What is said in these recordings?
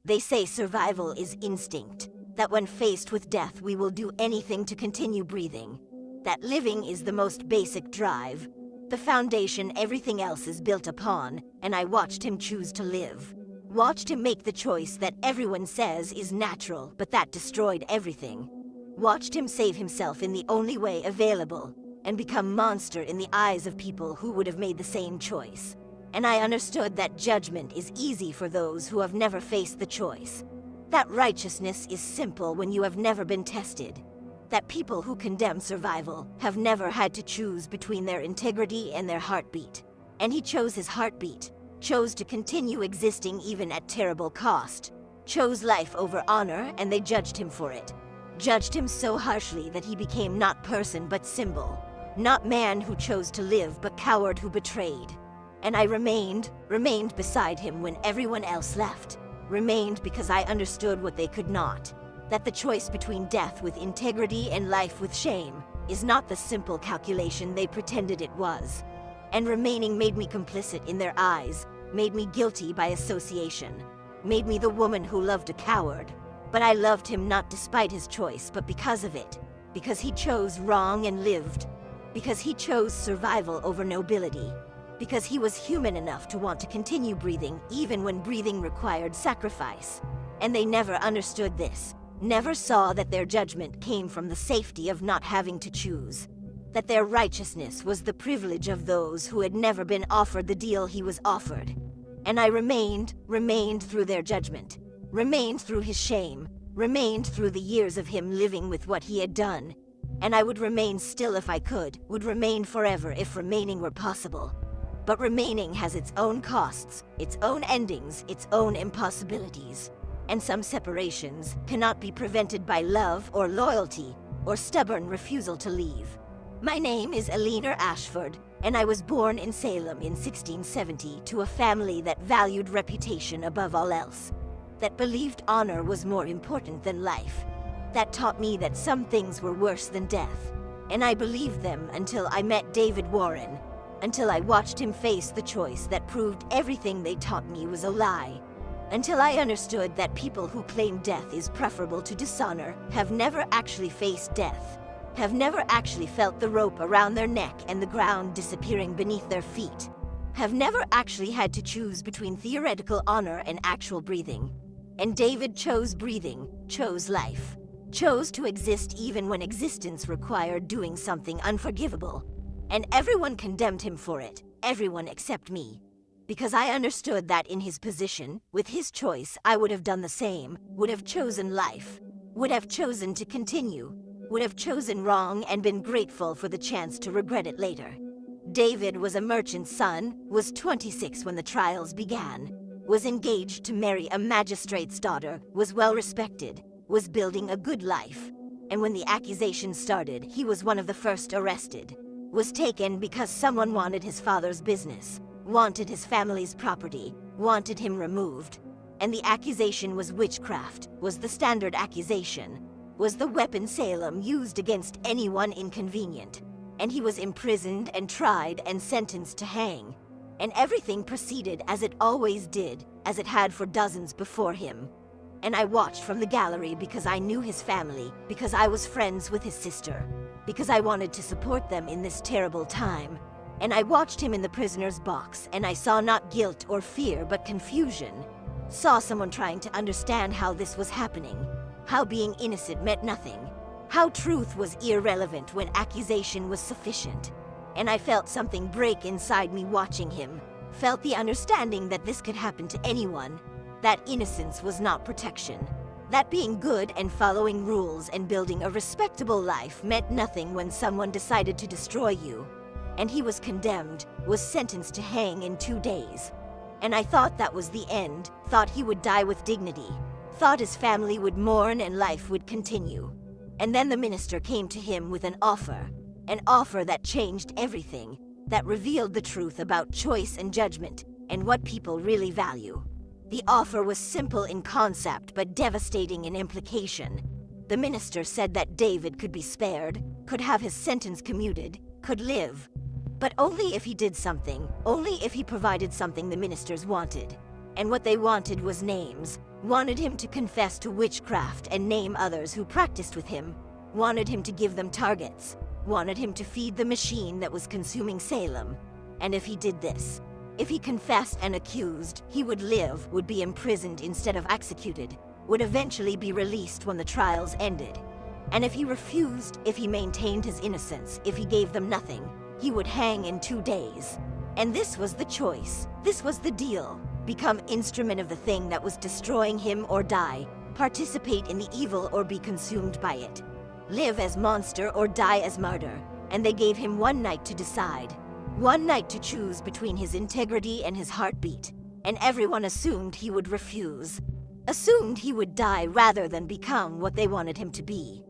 They say survival is instinct, that when faced with death we will do anything to continue breathing, that living is the most basic drive, the foundation everything else is built upon, and I watched him choose to live. Watched him make the choice that everyone says is natural, but that destroyed everything. Watched him save himself in the only way available, and become monster in the eyes of people who would have made the same choice. And I understood that judgment is easy for those who have never faced the choice. That righteousness is simple when you have never been tested. That people who condemn survival have never had to choose between their integrity and their heartbeat. And he chose his heartbeat, chose to continue existing even at terrible cost, chose life over honor, and they judged him for it. Judged him so harshly that he became not person but symbol. Not man who chose to live, but coward who betrayed. And I remained beside him when everyone else left. Remained because I understood what they could not. That the choice between death with integrity and life with shame is not the simple calculation they pretended it was. And remaining made me complicit in their eyes, made me guilty by association, made me the woman who loved a coward. But I loved him not despite his choice, but because of it. Because he chose wrong and lived. Because he chose survival over nobility. Because he was human enough to want to continue breathing even when breathing required sacrifice. And they never understood this, never saw that their judgment came from the safety of not having to choose. That their righteousness was the privilege of those who had never been offered the deal he was offered. And I remained through their judgment, remained through his shame, remained through the years of him living with what he had done. And I would remain still if I could, would remain forever if remaining were possible. But remaining has its own costs, its own endings, its own impossibilities. And some separations cannot be prevented by love or loyalty or stubborn refusal to leave. My name is Eleanor Ashford, and I was born in Salem in 1670 to a family that valued reputation above all else, that believed honor was more important than life, that taught me that some things were worse than death. And I believed them until I met David Warren, until I watched him face the choice that proved everything they taught me was a lie. Until I understood that people who claim death is preferable to dishonor have never actually faced death, have never actually felt the rope around their neck and the ground disappearing beneath their feet, have never actually had to choose between theoretical honor and actual breathing. And David chose breathing, chose life, chose to exist even when existence required doing something unforgivable. And everyone condemned him for it, everyone except me. Because I understood that in his position, with his choice, I would have done the same, would have chosen life, would have chosen to continue, would have chosen wrong and been grateful for the chance to regret it later. David was a merchant's son, was 26 when the trials began, was engaged to marry a magistrate's daughter, was well respected, was building a good life. And when the accusation started, he was one of the first arrested. Was taken because someone wanted his father's business, wanted his family's property, wanted him removed. And the accusation was witchcraft, was the standard accusation, was the weapon Salem used against anyone inconvenient. And he was imprisoned and tried and sentenced to hang. And everything proceeded as it always did, as it had for dozens before him. And I watched from the gallery because I knew his family, because I was friends with his sister, because I wanted to support them in this terrible time. And I watched him in the prisoner's box, and I saw not guilt or fear but confusion. Saw someone trying to understand how this was happening, how being innocent meant nothing, how truth was irrelevant when accusation was sufficient. And I felt something break inside me watching him, felt the understanding that this could happen to anyone, that innocence was not protection, that being good and following rules and building a respectable life meant nothing when someone decided to destroy you. And he was condemned, was sentenced to hang in 2 days. And I thought that was the end, thought he would die with dignity, thought his family would mourn and life would continue. And then the minister came to him with an offer that changed everything, that revealed the truth about choice and judgment, and what people really value. The offer was simple in concept but devastating in implication. The minister said that David could be spared, could have his sentence commuted, could live. But only if he did something, only if he provided something the ministers wanted. And what they wanted was names, wanted him to confess to witchcraft and name others who practiced with him, wanted him to give them targets, wanted him to feed the machine that was consuming Salem. And if he did this, if he confessed and accused, he would live, would be imprisoned instead of executed, would eventually be released when the trials ended. And if he refused, if he maintained his innocence, if he gave them nothing, he would hang in 2 days. And this was the choice. This was the deal. Become instrument of the thing that was destroying him or die. Participate in the evil or be consumed by it. Live as monster or die as martyr. And they gave him 1 night to decide. 1 night to choose between his integrity and his heartbeat. And everyone assumed he would refuse. Assumed he would die rather than become what they wanted him to be.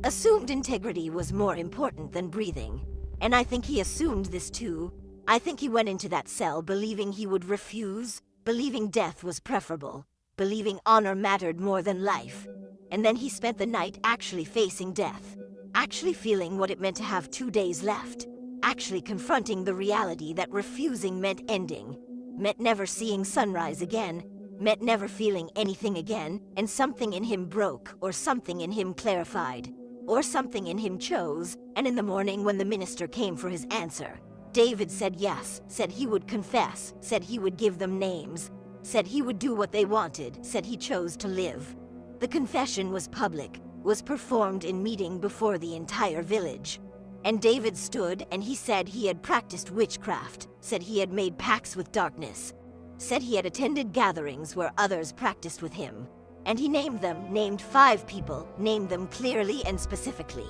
Assumed integrity was more important than breathing. And I think he assumed this too. I think he went into that cell believing he would refuse, believing death was preferable, believing honor mattered more than life. And then he spent the night actually facing death, actually feeling what it meant to have 2 days left, actually confronting the reality that refusing meant ending, meant never seeing sunrise again, meant never feeling anything again, and something in him broke, or something in him clarified, or something in him chose, and in the morning when the minister came for his answer, David said yes, said he would confess, said he would give them names, said he would do what they wanted, said he chose to live. The confession was public, was performed in meeting before the entire village. And David stood and he said he had practiced witchcraft, said he had made pacts with darkness, said he had attended gatherings where others practiced with him. And he named them, named 5 people, named them clearly and specifically.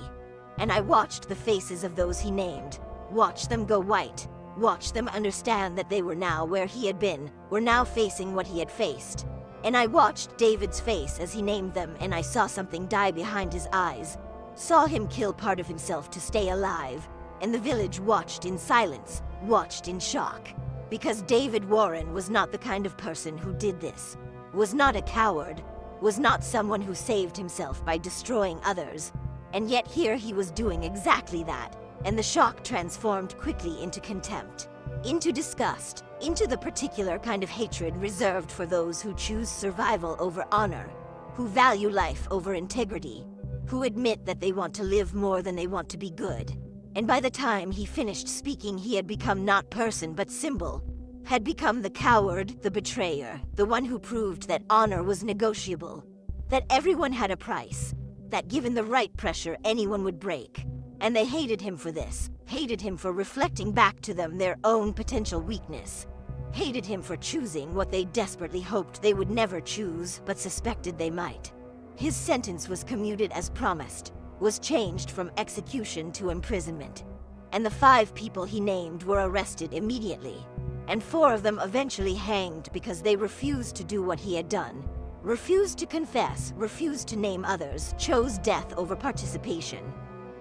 And I watched the faces of those he named, watched them go white, watched them understand that they were now where he had been, were now facing what he had faced. And I watched David's face as he named them, and I saw something die behind his eyes, saw him kill part of himself to stay alive, and the village watched in silence, watched in shock. Because David Warren was not the kind of person who did this, was not a coward, was not someone who saved himself by destroying others. And yet here he was doing exactly that, and the shock transformed quickly into contempt, into disgust, into the particular kind of hatred reserved for those who choose survival over honor, who value life over integrity, who admit that they want to live more than they want to be good. And by the time he finished speaking, he had become not person but symbol, had become the coward, the betrayer, the one who proved that honor was negotiable, that everyone had a price, that given the right pressure anyone would break. And they hated him for this, hated him for reflecting back to them their own potential weakness, hated him for choosing what they desperately hoped they would never choose but suspected they might. His sentence was commuted as promised, was changed from execution to imprisonment. And the 5 people he named were arrested immediately, and 4 of them eventually hanged because they refused to do what he had done, refused to confess, refused to name others, chose death over participation.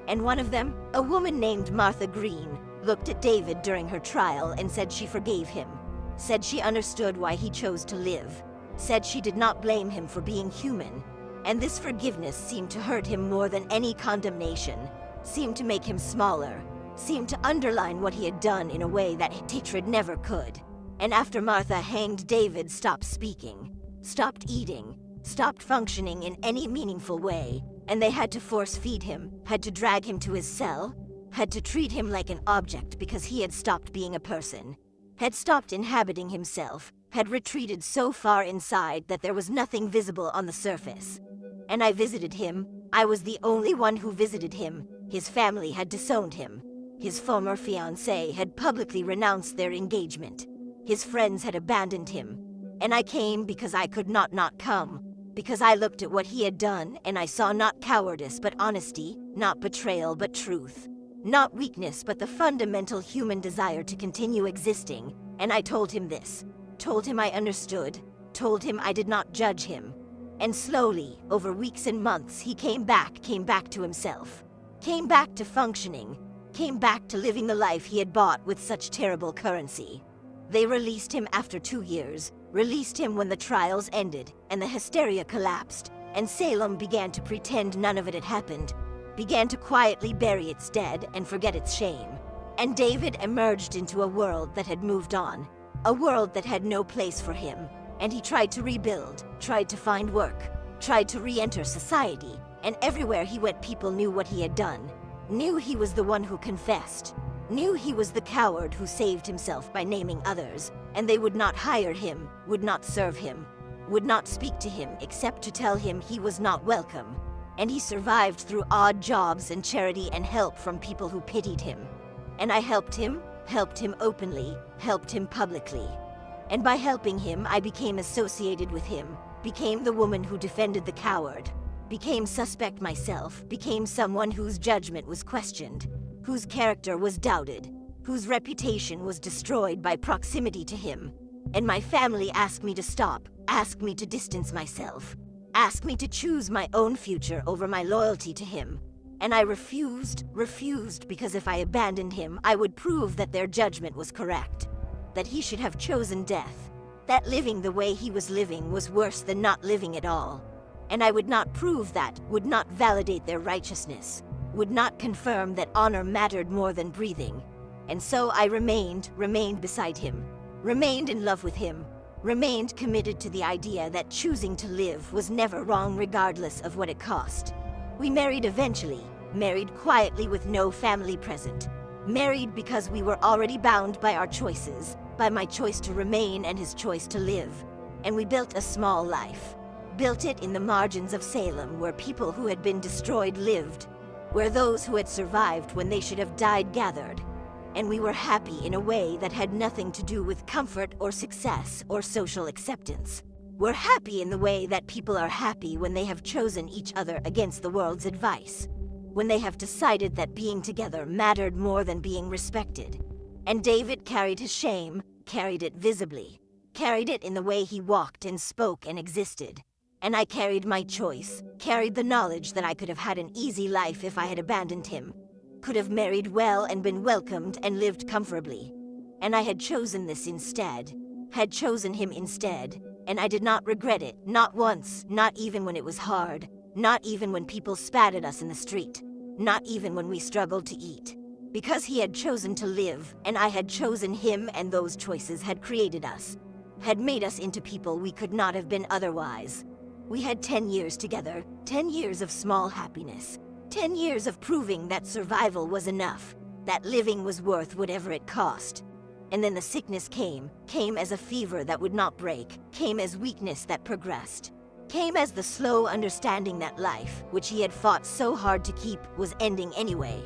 And one of them, a woman named Martha Green, looked at David during her trial and said she forgave him, said she understood why he chose to live, said she did not blame him for being human. And this forgiveness seemed to hurt him more than any condemnation, seemed to make him smaller, seemed to underline what he had done in a way that hatred never could. And after Martha hanged, David stopped speaking, stopped eating, stopped functioning in any meaningful way, and they had to force feed him, had to drag him to his cell, had to treat him like an object because he had stopped being a person, had stopped inhabiting himself, had retreated so far inside that there was nothing visible on the surface. And I visited him. I was the only one who visited him. His family had disowned him. His former fiancée had publicly renounced their engagement. His friends had abandoned him. And I came because I could not come. Because I looked at what he had done and I saw not cowardice but honesty, not betrayal but truth, not weakness but the fundamental human desire to continue existing. And I told him this, told him I understood, told him I did not judge him. And slowly, over weeks and months, he came back to himself, came back to functioning, came back to living the life he had bought with such terrible currency. They released him after 2 years, released him when the trials ended, and the hysteria collapsed, and Salem began to pretend none of it had happened, began to quietly bury its dead and forget its shame. And David emerged into a world that had moved on, a world that had no place for him, And he tried to rebuild, tried to find work, tried to re-enter society, and everywhere he went people knew what he had done, knew he was the one who confessed, knew he was the coward who saved himself by naming others, and they would not hire him, would not serve him, would not speak to him except to tell him he was not welcome. And he survived through odd jobs and charity and help from people who pitied him. And I helped him openly, helped him publicly. And by helping him, I became associated with him, became the woman who defended the coward, became suspect myself, became someone whose judgment was questioned, whose character was doubted, whose reputation was destroyed by proximity to him. And my family asked me to stop, asked me to distance myself, asked me to choose my own future over my loyalty to him. And I refused because if I abandoned him, I would prove that their judgment was correct, that he should have chosen death, that living the way he was living was worse than not living at all. And I would not prove that, would not validate their righteousness, would not confirm that honor mattered more than breathing. And so I remained beside him, remained in love with him, remained committed to the idea that choosing to live was never wrong regardless of what it cost. We married eventually, married quietly with no family present, married because we were already bound by our choices, by my choice to remain and his choice to live. And we built a small life, built it in the margins of Salem where people who had been destroyed lived, where those who had survived when they should have died gathered. And we were happy in a way that had nothing to do with comfort or success or social acceptance. We're happy in the way that people are happy when they have chosen each other against the world's advice, when they have decided that being together mattered more than being respected. And David carried his shame, carried it visibly, carried it in the way he walked and spoke and existed. And I carried my choice, carried the knowledge that I could have had an easy life if I had abandoned him, could have married well and been welcomed and lived comfortably. And I had chosen this instead, had chosen him instead, and I did not regret it, not once, not even when it was hard, not even when people spat at us in the street, not even when we struggled to eat. Because he had chosen to live, and I had chosen him, and those choices had created us, had made us into people we could not have been otherwise. We had 10 years together, 10 years of small happiness, 10 years of proving that survival was enough, that living was worth whatever it cost. And then the sickness came as a fever that would not break, came as weakness that progressed, came as the slow understanding that life, which he had fought so hard to keep, was ending anyway.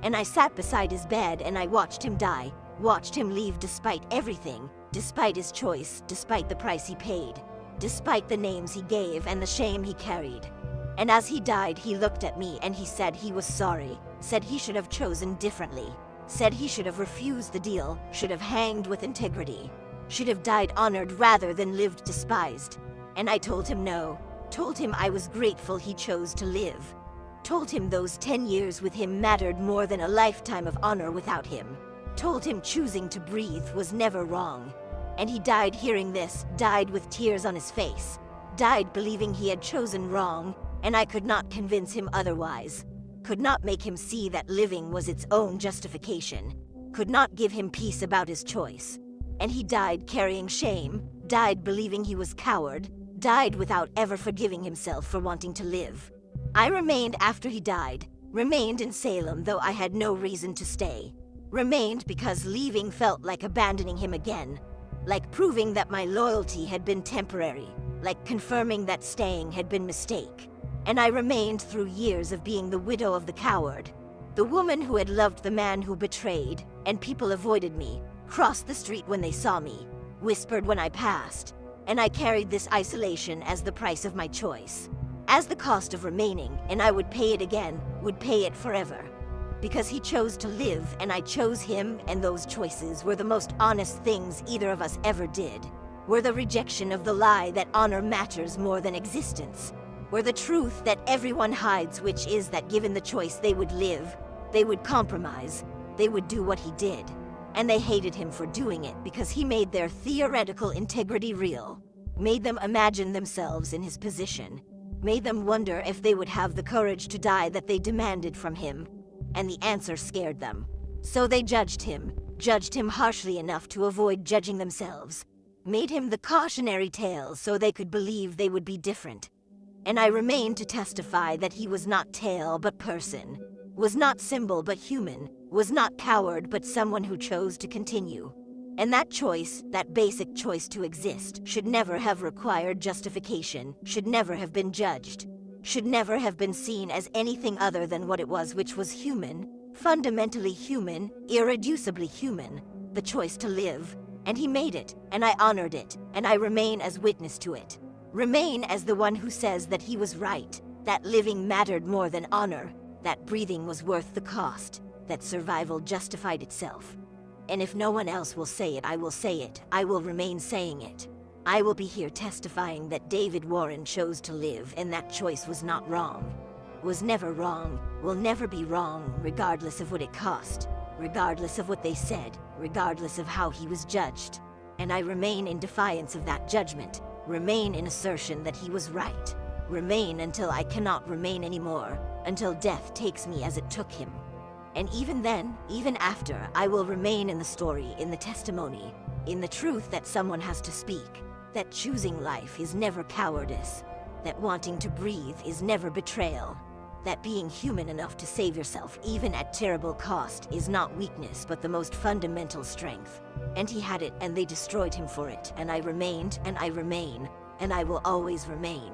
And I sat beside his bed and I watched him die, watched him leave despite everything, despite his choice, despite the price he paid, despite the names he gave and the shame he carried. And as he died, he looked at me and he said he was sorry, said he should have chosen differently, said he should have refused the deal, should have hanged with integrity, should have died honored rather than lived despised. And I told him no, told him I was grateful he chose to live, told him those 10 years with him mattered more than a lifetime of honor without him, told him choosing to breathe was never wrong. And he died hearing this, died with tears on his face, died believing he had chosen wrong, and I could not convince him otherwise, could not make him see that living was its own justification, could not give him peace about his choice. And he died carrying shame, died believing he was coward, died without ever forgiving himself for wanting to live. I remained after he died, remained in Salem though I had no reason to stay, remained because leaving felt like abandoning him again, like proving that my loyalty had been temporary, like confirming that staying had been mistake. And I remained through years of being the widow of the coward, the woman who had loved the man who betrayed, and people avoided me, crossed the street when they saw me, whispered when I passed, and I carried this isolation as the price of my choice, as the cost of remaining, and I would pay it again, would pay it forever. Because he chose to live, and I chose him, and those choices were the most honest things either of us ever did, were the rejection of the lie that honor matters more than existence, were the truth that everyone hides, which is that given the choice they would live, they would compromise, they would do what he did. And they hated him for doing it because he made their theoretical integrity real, made them imagine themselves in his position, made them wonder if they would have the courage to die that they demanded from him. And the answer scared them. So they judged him harshly enough to avoid judging themselves, made him the cautionary tale so they could believe they would be different. And I remain to testify that he was not tale but person, was not symbol but human, was not coward but someone who chose to continue. And that choice, that basic choice to exist, should never have required justification, should never have been judged, should never have been seen as anything other than what it was, which was human, fundamentally human, irreducibly human, the choice to live. And he made it, and I honored it, and I remain as witness to it. Remain as the one who says that he was right, that living mattered more than honor, that breathing was worth the cost, that survival justified itself. And if no one else will say it, I will say it. I will remain saying it. I will be here testifying that David Warren chose to live, and that choice was not wrong. Was never wrong, will never be wrong, regardless of what it cost, regardless of what they said, regardless of how he was judged. And I remain in defiance of that judgment, remain in assertion that he was right, remain until I cannot remain anymore, until death takes me as it took him. And even then, even after, I will remain in the story, in the testimony, in the truth that someone has to speak, that choosing life is never cowardice, that wanting to breathe is never betrayal, that being human enough to save yourself even at terrible cost is not weakness but the most fundamental strength. And he had it, and they destroyed him for it, and I remained, and I remain, and I will always remain.